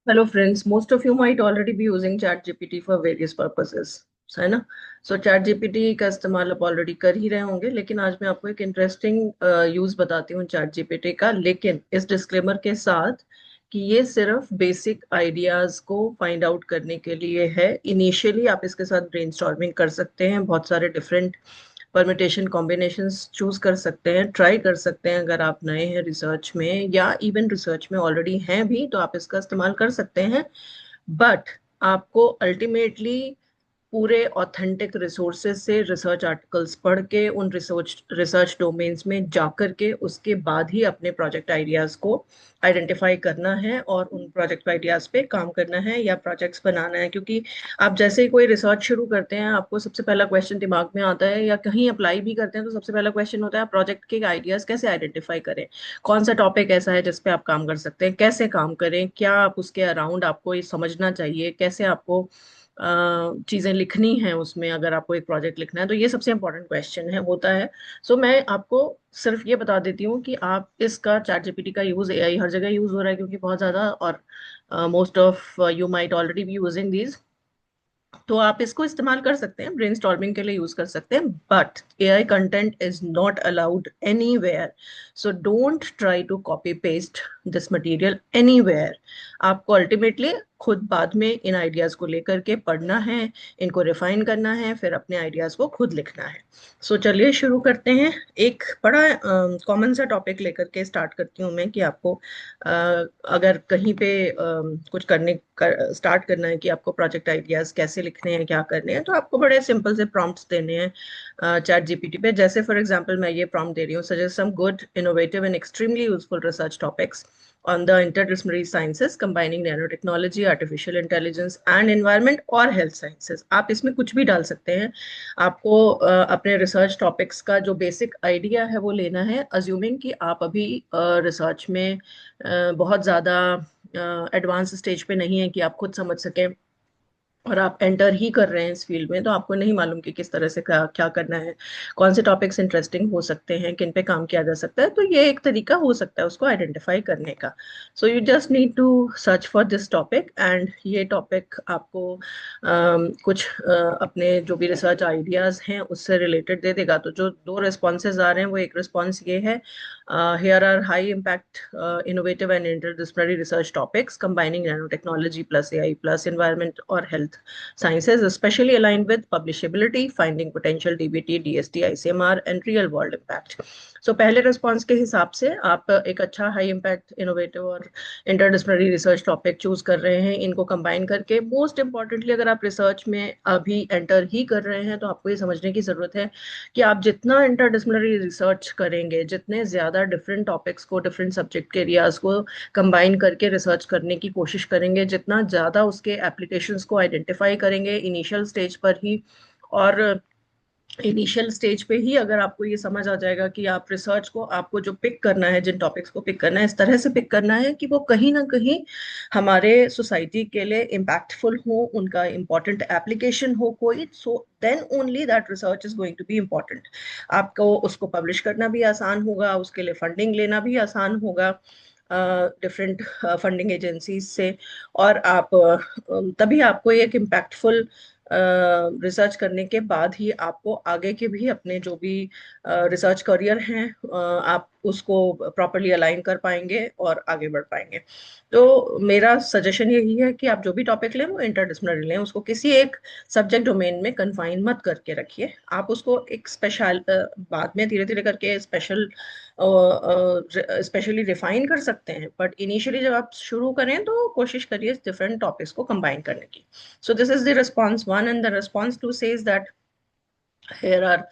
Hello friends, most of you might already be using chat GPT for various purposes, है ना। सो chat GPT का इस्तेमाल आप already कर ही रहे होंगे, लेकिन आज मैं आपको एक इंटरेस्टिंग यूज बताती हूँ चैट जीपीटी का, लेकिन इस डिस्क्लेमर के साथ कि ये सिर्फ बेसिक आइडियाज को फाइंड आउट करने के लिए है। इनिशियली आप इसके साथ ब्रेनस्टॉर्मिंग कर सकते हैं, बहुत सारे डिफरेंट परमिटेशन कॉम्बिनेशंस चूज कर सकते हैं, ट्राई कर सकते हैं। अगर आप नए हैं रिसर्च में या इवन रिसर्च में ऑलरेडी हैं भी, तो आप इसका इस्तेमाल कर सकते हैं। बट आपको अल्टीमेटली पूरे ऑथेंटिक रिसोर्सेज से रिसर्च आर्टिकल्स पढ़ के उन रिसर्च रिसर्च डोमेन्स में जाकर के उसके बाद ही अपने प्रोजेक्ट आइडियाज को आइडेंटिफाई करना है और उन प्रोजेक्ट आइडियाज पे काम करना है या प्रोजेक्ट्स बनाना है। क्योंकि आप जैसे ही कोई रिसर्च शुरू करते हैं, आपको सबसे पहला क्वेश्चन दिमाग में आता है, या कहीं अप्लाई भी करते हैं तो सबसे पहला क्वेश्चन होता है प्रोजेक्ट के आइडियाज कैसे आइडेंटिफाई करें, कौन सा टॉपिक ऐसा है जिस पे आप काम कर सकते हैं, कैसे काम करें, क्या आप उसके अराउंड आपको ये समझना चाहिए, कैसे आपको चीजें लिखनी है उसमें। अगर आपको एक प्रोजेक्ट लिखना है तो ये सबसे इंपॉर्टेंट क्वेश्चन है होता है। सो मैं आपको सिर्फ ये बता देती हूँ कि आप इसका चैट जीपीटी का यूज, एआई हर जगह यूज हो रहा है क्योंकि बहुत ज्यादा, और most of you might already be using these. तो आप इसको इस्तेमाल कर सकते हैं, ब्रेनस्टॉर्मिंग के लिए यूज कर सकते हैं, but AI content is not allowed anywhere. So don't try to copy paste this material anywhere. आपको अल्टीमेटली खुद बाद में इन आइडियाज को लेकर के पढ़ना है, इनको रिफाइन करना है, फिर अपने आइडियाज को खुद लिखना है। सो चलिए शुरू करते हैं। एक बड़ा कॉमन सा टॉपिक लेकर के स्टार्ट करती हूँ मैं कि आपको अगर कहीं पे कुछ स्टार्ट करना है कि आपको प्रोजेक्ट आइडियाज कैसे लिखने हैं, क्या करने हैं, तो आपको बड़े सिंपल से प्रॉम्प्ट्स देने हैं चैट जीपीटी पे। जैसे फॉर एग्जांपल मैं ये प्रॉम्प्ट दे रही हूँ, suggest some good innovative and extremely useful research topics on the interdisciplinary sciences combining nanotechnology, artificial intelligence and environment और health sciences। आप इसमें कुछ भी डाल सकते हैं। आपको अपने रिसर्च टॉपिक्स का जो बेसिक आइडिया है वो लेना है, अज्यूमिंग कि आप अभी रिसर्च में बहुत ज़्यादा एडवांस स्टेज पे नहीं है कि आप खुद समझ सकें, और आप एंटर ही कर रहे हैं इस फील्ड में, तो आपको नहीं मालूम कि किस तरह से क्या क्या करना है, कौन से टॉपिक्स इंटरेस्टिंग हो सकते हैं, किन पे काम किया जा सकता है। तो ये एक तरीका हो सकता है उसको आइडेंटिफाई करने का। So you just need to search for this topic, and ये टॉपिक आपको कुछ अपने जो भी रिसर्च आइडियाज हैं उससे रिलेटेड दे देगा। तो जो दो रिस्पॉन्सेज आ रहे हैं, वो एक रिस्पॉन्स ये है, here are high impact innovative and interdisciplinary research topics combining nanotechnology plus AI plus environment or health sciences, especially aligned with publishability, finding potential DBT, DST, ICMR and real world impact। So पहले response के हिसाब से आप एक अच्छा high impact innovative और interdisciplinary research topic choose कर रहे हैं, इनको कंबाइन करके। मोस्ट इंपॉर्टेंटली, अगर आप रिसर्च में अभी एंटर ही कर रहे हैं तो आपको ये समझने की जरूरत है कि आप जितना इंटरडिसिप्लिनरी रिसर्च करेंगे, जितने ज्यादा डिफरेंट टॉपिक्स को, डिफरेंट सब्जेक्ट के एरियाज को कंबाइन करके रिसर्च करने की कोशिश करेंगे, जितना ज्यादा उसके एप्लीकेशंस को आइडेंटिफाई करेंगे इनिशियल स्टेज पर ही, और इनिशियल स्टेज पे ही अगर आपको ये समझ आ जाएगा कि आप रिसर्च को, आपको जो पिक करना है, जिन टॉपिक्स को पिक करना है, इस तरह से पिक करना है कि वो कहीं ना कहीं हमारे सोसाइटी के लिए इम्पैक्टफुल हो, उनका इम्पोर्टेंट एप्लीकेशन हो कोई, so then only that research is going to be important. आपको उसको पब्लिश करना भी आसान होगा, उसके लिए फंडिंग लेना भी आसान होगा डिफरेंट फंडिंग एजेंसीज से, और आप तभी आपको एक इम्पैक्टफुल रिसर्च करने के बाद ही आपको आगे के भी अपने जो भी रिसर्च करियर हैं, आप उसको प्रॉपरली अलाइन कर पाएंगे और आगे बढ़ पाएंगे। तो मेरा सजेशन यही है कि आप जो भी टॉपिक लें वो इंटरडिसिप्लिनरी लें, उसको किसी एक सब्जेक्ट डोमेन में कन्फाइन मत करके रखिए। आप उसको एक स्पेशल बाद में धीरे धीरे करके स्पेशली रिफाइन कर सकते हैं, बट इनिशियली जब आप शुरू करें तो कोशिश करिए डिफरेंट टॉपिक्स को कंबाइन करने की। So this is the response one, and the response two says that here are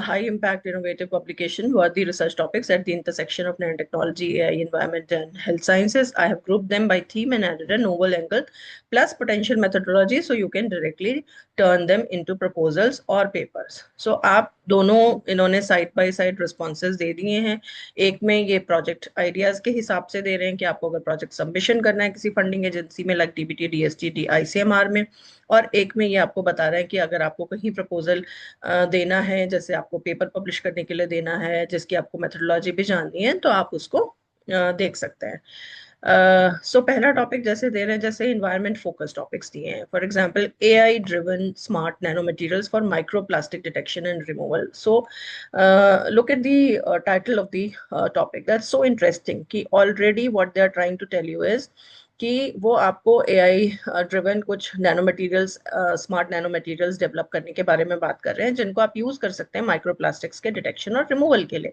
high impact innovative publication worthy research topics at the intersection of nanotechnology, AI, environment and health sciences. I have grouped them by theme and added a novel angle plus potential methodology so you can directly turn them into proposals or papers. So आप दोनों इन्होंने side by side responses दे दिए हैं। एक में ये project ideas के हिसाब से दे रहे हैं कि आपको अगर प्रोजेक्ट सबमिशन करना है किसी फंडिंग एजेंसी में, like DBT, DST, D ICMR में, और एक में ये आपको बता रहा है कि अगर आपको कहीं प्रपोजल देना है, जैसे आपको पेपर पब्लिश करने के लिए देना है जिसकी आपको मेथोडोलॉजी भी जाननी है, तो आप उसको देख सकते हैं। सो पहला टॉपिक जैसे दे रहे हैं, जैसे इन्वायरमेंट फोकस टॉपिक्स दिए हैं, for example AI driven smart nano materials for micro plastic detection and removal. So look at the title of the topic, that's so interesting कि already what they are trying to tell you is कि वो आपको AI driven कुछ nano materials, smart nano materials develop करने के बारे में बात कर रहे हैं, जिनको आप यूज कर सकते हैं माइक्रो प्लास्टिक्स के डिटेक्शन और रिमूवल के लिए,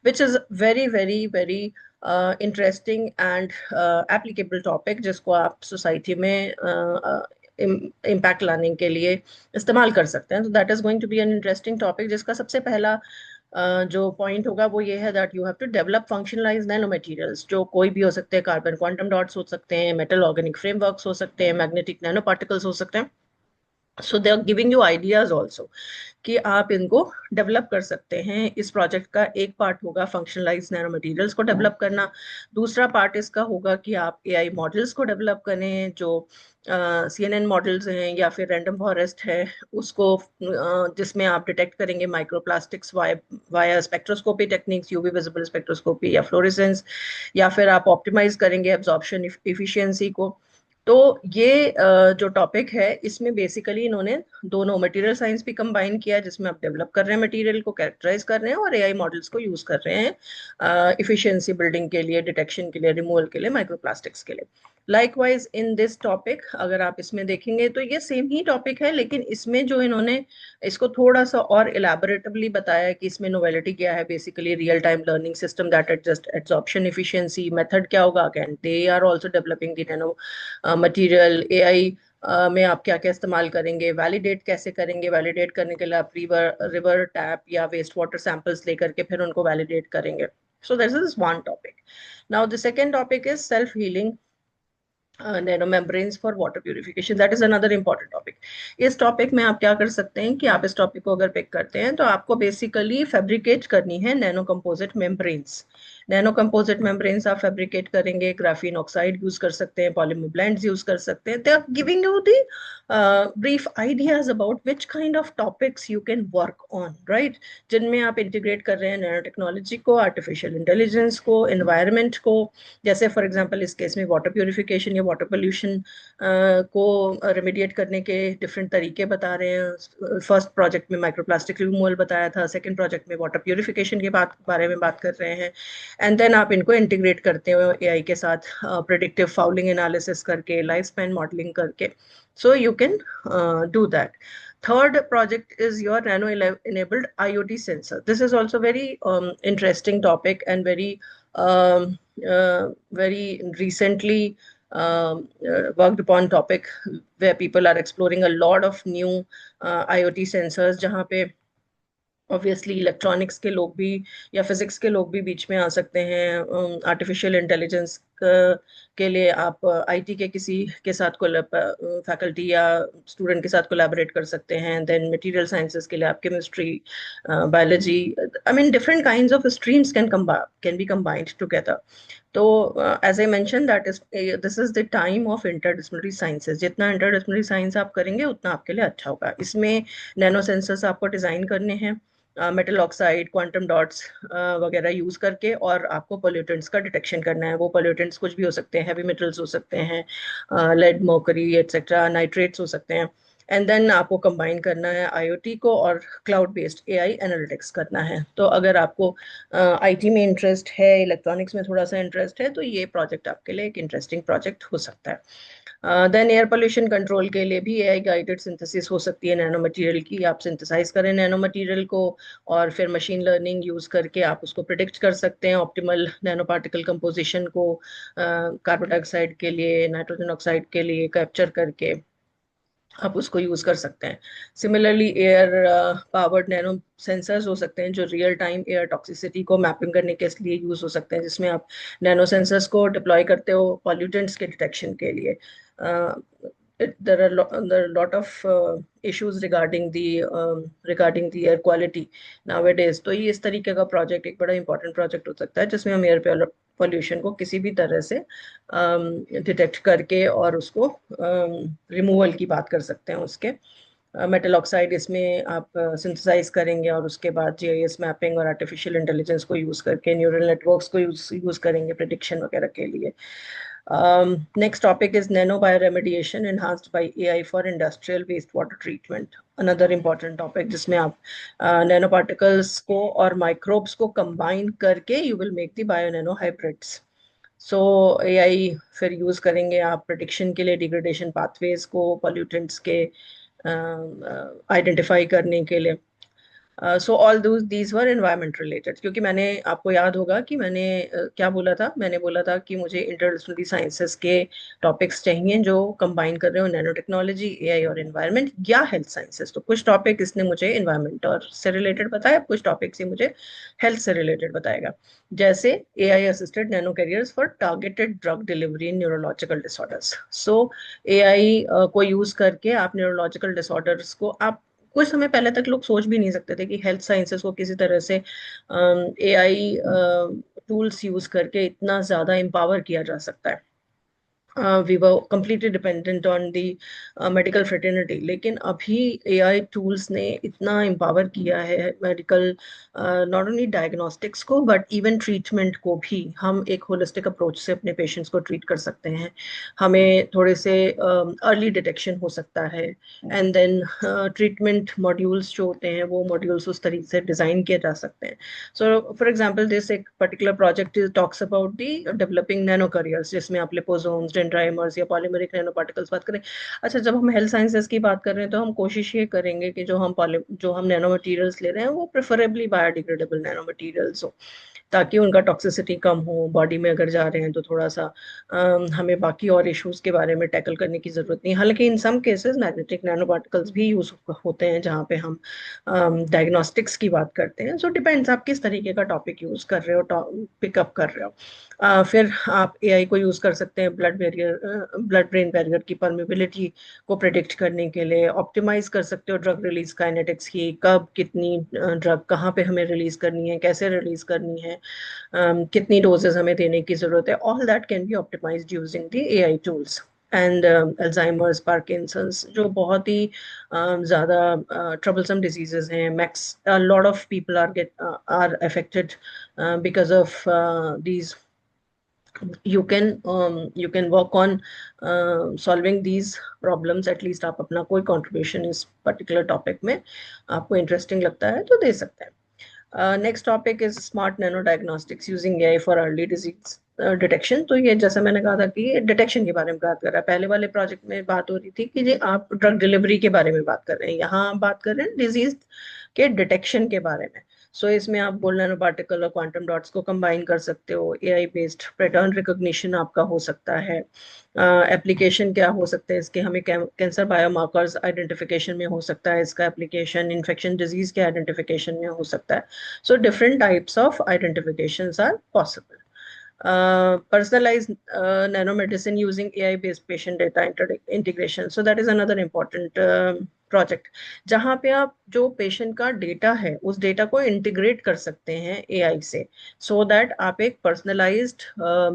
which is very very very interesting and applicable topic, जिसको आप सोसाइटी में इम्पैक्ट लाने के लिए इस्तेमाल कर सकते हैं. तो that is going to be an interesting topic, जिसका सबसे पहला जो पॉइंट होगा वो ये है that you have to develop functionalize nano materials, जो कोई भी हो सकते हैं, कार्बन क्वांटम डॉट्स हो सकते हैं, मेटल ऑर्गेनिक फ्रेमवर्क्स हो सकते हैं, मैग्नेटिक नैनो पार्टिकल्स हो सकते हैं. So they are giving you ideas also कि आप इनको डेवलप कर सकते हैं. इस प्रोजेक्ट का एक पार्ट होगा फंक्शनलाइज नैनो मटेरियल्स को डेवलप करना. दूसरा पार्ट इसका होगा कि आप एआई मॉडल्स को डेवलप करें, जो सीएनएन मॉडल्स हैं या फिर रैंडम फॉरेस्ट है उसको, जिसमें आप डिटेक्ट करेंगे microplastics via spectroscopy techniques, UV visible spectroscopy या फ्लोरेसेंस, या फिर आप ऑप्टिमाइज करेंगे एब्जॉर्प्शन इफिशियंसी को. तो ये जो टॉपिक है इसमें बेसिकली इन्होंने दोनों मटेरियल साइंस भी कंबाइन किया है, जिसमें आप डेवलप कर रहे हैं मटेरियल को, कैरेक्टराइज कर रहे हैं, और एआई मॉडल्स को यूज कर रहे हैं इफिशिएंसी बिल्डिंग के लिए, डिटेक्शन के लिए, रिमूवल के लिए, माइक्रोप्लास्टिक्स के लिए. लाइकवाइज इन दिस टॉपिक अगर आप इसमें देखेंगे तो ये सेम ही टॉपिक है, लेकिन इसमें जो इन्होंने इसको थोड़ा सा और इलेबोरेटिवली बताया है कि इसमें नोवेलिटी क्या है. Basically real time learning system that adjust absorption efficiency, method क्या होगा, again they are also developing the nano material. AI में आप क्या क्या इस्तेमाल करेंगे, वैलिडेट कैसे करेंगे, वैलिडेट करने के लिए आप रिवर रिवर टैप या वेस्ट वाटर सैंपल्स लेकर के फिर उनको वैलिडेट करेंगे. So this is one topic. Now the second topic is self healing nano membranes for water purification. That is another important topic. इस टॉपिक में आप क्या कर सकते हैं कि आप इस टॉपिक को अगर पिक करते हैं तो आपको बेसिकली फैब्रिकेट करनी है nano composite membranes. Nano composite membranes आप फैब्रिकेट करेंगे, ग्राफीन ऑक्साइड यूज कर सकते हैं, पॉलीमर ब्लेंड्स यूज कर सकते हैं. They are giving you the brief ideas about which kind of topics you can work on, right, जिनमें आप इंटीग्रेट कर रहे हैं नैनो टेक्नोलॉजी को, आर्टिफिशियल इंटेलिजेंस को, एनवायरमेंट को. जैसे फॉर एग्जांपल इस केस में वाटर प्यूरिफिकेशन या वाटर पोल्यूशन को रेमेडिएट करने के डिफरेंट तरीके बता रहे हैं. फर्स्ट प्रोजेक्ट में माइक्रोप्लास्टिक रिमूवल बताया था, सेकंड प्रोजेक्ट में वाटर प्यूरिफिकेशन के बारे में बात कर रहे हैं. एंड देन आप इनको इंटीग्रेट करते हो एआई के साथ, प्रेडिक्टिव फाउलिंग एनालिसिस करके, लाइफ स्पैन मॉडलिंग करके. So you can do that. Third project is your nano enabled IoT sensor. This is also very interesting topic and um, very recently worked upon topic, where people are exploring a lot of new IoT sensors, जहाँ पे obviously electronics के लोग भी या physics के लोग भी बीच में आ सकते हैं. आर्टिफिशियल इंटेलिजेंस के लिए आप आईटी के किसी के साथ फैकल्टी या स्टूडेंट के साथ कोलैबोरेट कर सकते हैं. देन मटेरियल साइंसेस के लिए आप chemistry, biology, I mean different kinds of streams can be combined together. तो as I mention that is this is the time of interdisciplinary sciences. जितना इंटरडिसिप्लिनरी साइंस आप करेंगे उतना आपके लिए अच्छा होगा. इसमें नैनो सेंसर्स आपको डिजाइन करने हैं मेटल ऑक्साइड, क्वांटम डॉट्स वगैरह यूज करके, और आपको पोल्यूटेंट्स का डिटेक्शन करना है. वो पोल्यूटेंट्स कुछ भी हो सकते हैं, हैवी मेटल्स हो सकते हैं, लेड, मर्करी एटसेट्रा, नाइट्रेट्स हो सकते हैं. एंड देन आपको कंबाइन करना है आईओटी को और क्लाउड बेस्ड एआई एनालिटिक्स करना है. तो अगर आपको आईटी में इंटरेस्ट है, इलेक्ट्रॉनिक्स में थोड़ा सा इंटरेस्ट है, तो ये प्रोजेक्ट आपके लिए एक इंटरेस्टिंग प्रोजेक्ट हो सकता है. देन एयर पोल्यूशन कंट्रोल के लिए भी एआई गाइडेड सिंथेसिस हो सकती है नैनो मटेरियल की. आप सिंथेसाइज करें नैनो मटेरियल को और फिर मशीन लर्निंग यूज करके आप उसको प्रिडिक्ट कर सकते हैं ऑप्टिमल नैनो पार्टिकल कंपोजिशन को, कार्बन डाइऑक्साइड के लिए, नाइट्रोजन ऑक्साइड के लिए कैप्चर करके आप उसको यूज कर सकते हैं. Similarly air powered nano sensors हो सकते हैं जो रियल टाइम एयर टॉक्सिसिटी को मैपिंग करने के लिए यूज हो सकते हैं, जिसमें आप नैनो सेंसर्स को डिप्लॉय करते हो पॉल्यूटेंट्स के डिटेक्शन के लिए. there are a lot of issues regarding the air quality nowadays. तो ये इस तरीके का प्रोजेक्ट एक बड़ा इंपॉर्टेंट प्रोजेक्ट हो सकता है, जिसमें हम एयर पोल्यूशन को किसी भी तरह से डिटेक्ट करके और उसको रिमूवल की बात कर सकते हैं. उसके मेटल ऑक्साइड इसमें आप सिंथेसाइज करेंगे और उसके बाद जीआईएस मैपिंग और आर्टिफिशियल इंटेलिजेंस को यूज करके न्यूरल नेटवर्क्स को यूज करेंगे प्रिडिक्शन वगैरह के लिए. Next topic is nanobioremediation enhanced by AI for industrial wastewater treatment. Another important topic जिसमें आप नैनो पार्टिकल्स को और माइक्रोब्स को कंबाइन करके you will make the bio nano hybrids. So AI फिर यूज करेंगे आप प्रिडिक्शन के लिए डिग्रेडेशन पाथवेज को पॉल्यूटेंट्स के आइडेंटिफाई करने के लिए. So all these were environment related. क्योंकि मैंने आपको याद होगा कि मैंने क्या बोला था. मैंने बोला था कि मुझे इंटरडिसिप्लिनरी साइंसेस के टॉपिक्स चाहिए जो कंबाइन कर रहे हो नैनो टेक्नोलॉजी, एआई और एनवायरमेंट या हेल्थ साइंसेस. तो कुछ टॉपिक इसने मुझे एनवायरमेंट और से रिलेटेड बताया, कुछ टॉपिक से मुझे हेल्थ से रिलेटेड बताएगा. जैसे AI assisted nano carriers for targeted drug delivery in neurological disorders. So AI को यूज करके आप न्यूरोलॉजिकल डिसऑर्डर्स को आप कुछ समय पहले तक लोग सोच भी नहीं सकते थे कि हेल्थ साइंसेस को किसी तरह से एआई टूल्स यूज करके इतना ज्यादा एम्पावर किया जा सकता है. We were completely dependent on the medical fraternity. लेकिन अभी AI tools ने इतना empower किया है medical not only diagnostics को but even treatment को भी. हम एक holistic approach से अपने patients को treat कर सकते हैं. हमें थोड़े से early detection हो सकता है and then treatment modules जो होते हैं वो modules उस तरीके से design किए जा सकते हैं. So for example this एक particular project talks about the developing nano careers जिसमें आप liposomes, डेंड्राइमर्स या पॉलीमेरिक नैनो पार्टिकल्स बात करें. अच्छा, जब हम हेल्थ साइंसेस की बात कर रहे हैं तो हम कोशिश ये करेंगे कि जो हम नैनो मटेरियल्स ले रहे हैं वो प्रेफरेबली बायोडिग्रेडेबल नैनो मटेरियल्स हो, ताकि उनका टॉक्सिसिटी कम हो. बॉडी में अगर जा रहे हैं तो थोड़ा सा हमें बाकी और इश्यूज के बारे में टैकल करने की जरूरत नहीं. हालांकि in some cases magnetic nano particles भी यूज होते हैं जहाँ पे हम डायग्नोस्टिक्स की बात करते हैं. सो डिपेंड्स आप किस तरीके का टॉपिक यूज कर रहे हो, पिकअप कर रहे हो. फिर आप एआई को यूज कर सकते हैं ब्लड ब्रेन बैरियर की परमेबिलिटी को प्रिडिक्ट करने के लिए. ऑप्टिमाइज कर सकते हो ड्रग रिलीज काइनेटिक्स की, कब कितनी ड्रग कहाँ पे हमें रिलीज करनी है, कैसे रिलीज करनी है, कितनी डोजेस हमें देने की जरूरत है. All that can be optimized using the AI tools. And Alzheimer's, Parkinson's जो बहुत ही ज़्यादा ट्रबलसम डिजीजेज हैं. Max lot of people are affected because of these. You can work on solving these problems. At least आप अपना कोई contribution इस particular topic में आपको interesting लगता है तो दे सकते हैं. Next topic is smart nano diagnostics using AI for early disease detection. तो ये जैसा मैंने कहा था कि ये डिटेक्शन के बारे में बात कर रहा है. पहले वाले प्रोजेक्ट में बात हो रही थी कि जी आप ड्रग डिलीवरी के बारे में बात कर रहे हैं, यहाँ आप बात कर रहे हैं डिजीज के डिटेक्शन के बारे में. सो इसमें आप गोल्ड नैनो पार्टिकल और क्वांटम डॉट्स को कंबाइन कर सकते हो. एआई बेस्ड पैटर्न रिकॉग्निशन आपका हो सकता है. एप्लीकेशन क्या हो सकते हैं इसके, हमें कैंसर बायोमार्कर्स आइडेंटिफिकेशन में हो सकता है इसका एप्लीकेशन, इन्फेक्शन डिजीज के आइडेंटिफिकेशन में हो सकता है. So different types of identifications are possible. Personalized nanomedicine using AI-based patient data integration. So that is another important project. जहाँ पे आप जो पेशेंट का डेटा है उस डेटा को इंटीग्रेट कर सकते हैं एआई से, सो दैट आप एक पर्सनलाइज्ड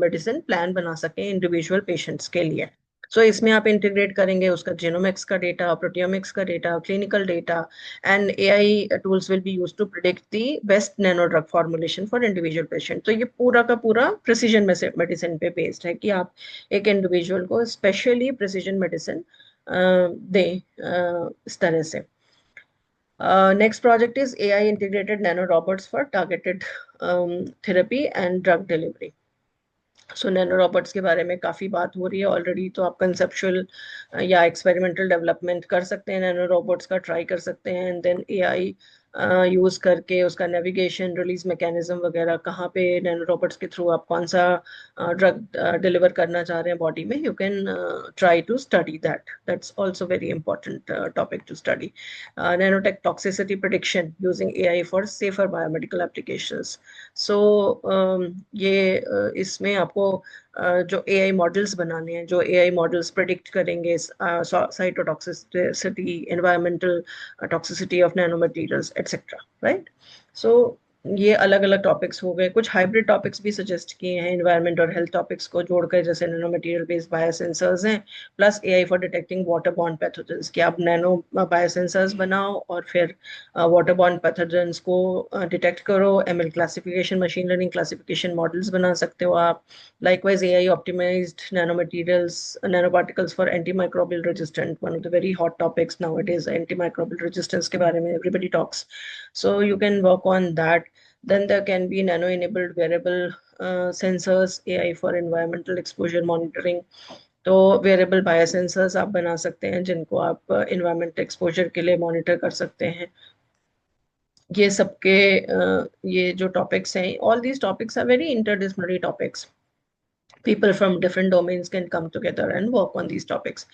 मेडिसिन प्लान बना सकें इंडिविजुअल पेशेंट्स के लिए. सो इसमें आप इंटीग्रेट करेंगे उसका जीनोमिक्स का डेटा, प्रोटियोमिक्स का data, clinical data, and AI tools will be used to predict the best nano drug formulation for individual patient. तो ये पूरा का पूरा प्रिसीजन मेडिसिन पे बेस्ड है कि आप एक इंडिविजुअल को स्पेशली प्रिसीजन मेडिसिन दें इस तरह से. Next project is AI integrated nano robots for targeted therapy and drug delivery. So nano robots के बारे में काफ़ी बात हो रही है ऑलरेडी. तो आप कंसेप्चुअल या एक्सपेरिमेंटल डेवलपमेंट कर सकते हैं, नैनो रॉबोट्स का ट्राई कर सकते हैं, एंड देन एआई यूज करके उसका नेविगेशन, रिलीज मैकेनिज्म वगैरह, कहाँ पे नैनो रॉबोट्स के थ्रू आप कौन सा ड्रग डिलीवर करना चाह रहे हैं बॉडी में, you can try to study that. That's also very important topic to study. Nanotech toxicity prediction using AI for safer biomedical applications. So ये इसमें आपको जो एआई मॉडल्स बनाने हैं, जो एआई मॉडल्स प्रिडिक्ट करेंगे cytotoxicity, environmental toxicity of nano materials etcetera, right. So ये अलग अलग टॉपिक्स हो गए। कुछ हाइब्रिड टॉपिक्स भी सजेस्ट किए हैं एनवायरनमेंट और हेल्थ टॉपिक्स को जोड़कर, जैसे नैनो मटेरियल बेस्ड बायोसेंसर्स हैं, plus AI for detecting water borne pathogens, कि आप नैनो बायोसेंसर्स बनाओ और फिर वाटर बॉर्न पैथोजेंस को डिटेक्ट करो। ML classification, machine learning classification models बना सकते हो आप। Likewise AI optimized nano materials, nano particles for anti microbial resistant, one of the very hot topics now it is, anti microbial resistance के बारे में everybody talks. So you can work on that. Then there can be nano-enabled wearable sensors, AI for environmental exposure monitoring. तो variable biosensors आप बना सकते हैं जिनको आप इन्वायरमेंट एक्सपोजर के लिए मॉनिटर कर सकते हैं। ये सबके ये जो टॉपिक्स हैं, all these topics are very interdisciplinary topics. People from different domains can come together and work on these topics.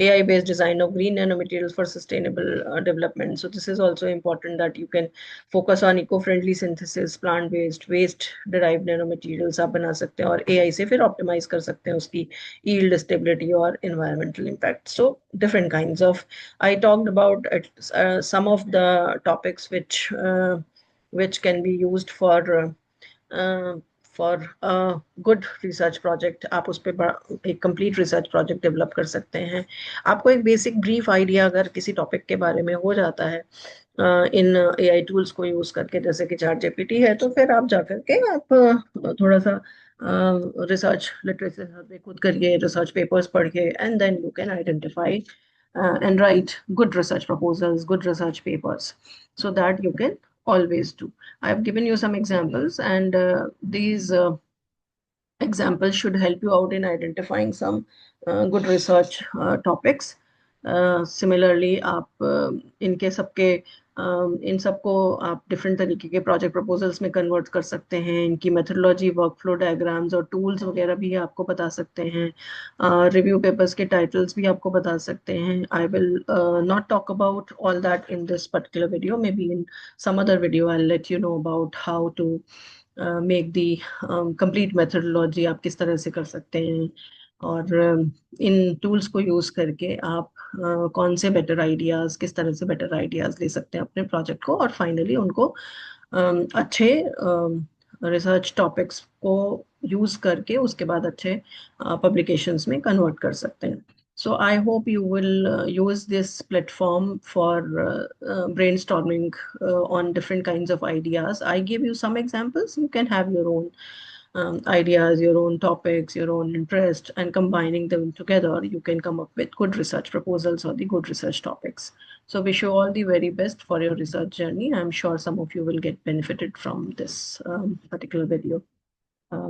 AI based design of green nanomaterials for sustainable development. So this is also important, that you can focus on eco-friendly synthesis, plant based, waste derived nanomaterials आप बना सकते हैं और AI से फिर optimize कर सकते हैं उसकी yield, stability और environmental impact. So different kinds of, I talked about some of the topics which can be used for good research project. आप उस पर एक कंप्लीट रिसर्च प्रोजेक्ट डेवलप कर सकते हैं. आपको एक बेसिक ब्रीफ आइडिया अगर किसी टॉपिक के बारे में हो जाता है इन एआई टूल्स को यूज करके, जैसे कि चैट जीपीटी है, तो फिर आप जाकर के आप थोड़ा सा रिसर्च लिटरेचर खुद करिए, रिसर्च पेपर्स पढ़िए, and then you can identify and write good research proposals, good research papers, so that you can always do. I've given you some examples, and these examples should help you out in identifying some good research topics. Similarly, आप इनके सबके इन सबको आप different तरीके के project proposals में convert कर सकते हैं. इनकी मेथडोलॉजी, वर्कफ्लो डायग्राम्स और टूल्स वगैरह भी आपको बता सकते हैं. रिव्यू पेपर्स के टाइटल्स भी आपको बता सकते हैं. I will not talk about all that in this particular video. May be in some other video I'll let you know about how to make the complete methodology, आप किस तरह से कर सकते हैं, और इन टूल्स को यूज करके आप कौन से बेटर आइडियाज, किस तरह से बेटर आइडियाज ले सकते हैं अपने प्रोजेक्ट को, और फाइनली उनको अच्छे रिसर्च टॉपिक्स को यूज करके उसके बाद अच्छे पब्लिकेशंस में कन्वर्ट कर सकते हैं. So I hope you will use this platform for brainstorming on different kinds of ideas. I give you some examples. You can have your own ideas, your own topics, your own interest, and combining them together, you can come up with good research proposals or the good research topics. So wish you all the very best for your research journey. I'm sure some of you will get benefited from this particular video.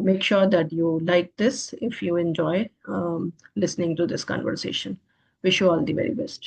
Make sure that you like this if you enjoy listening to this conversation. Wish you all the very best.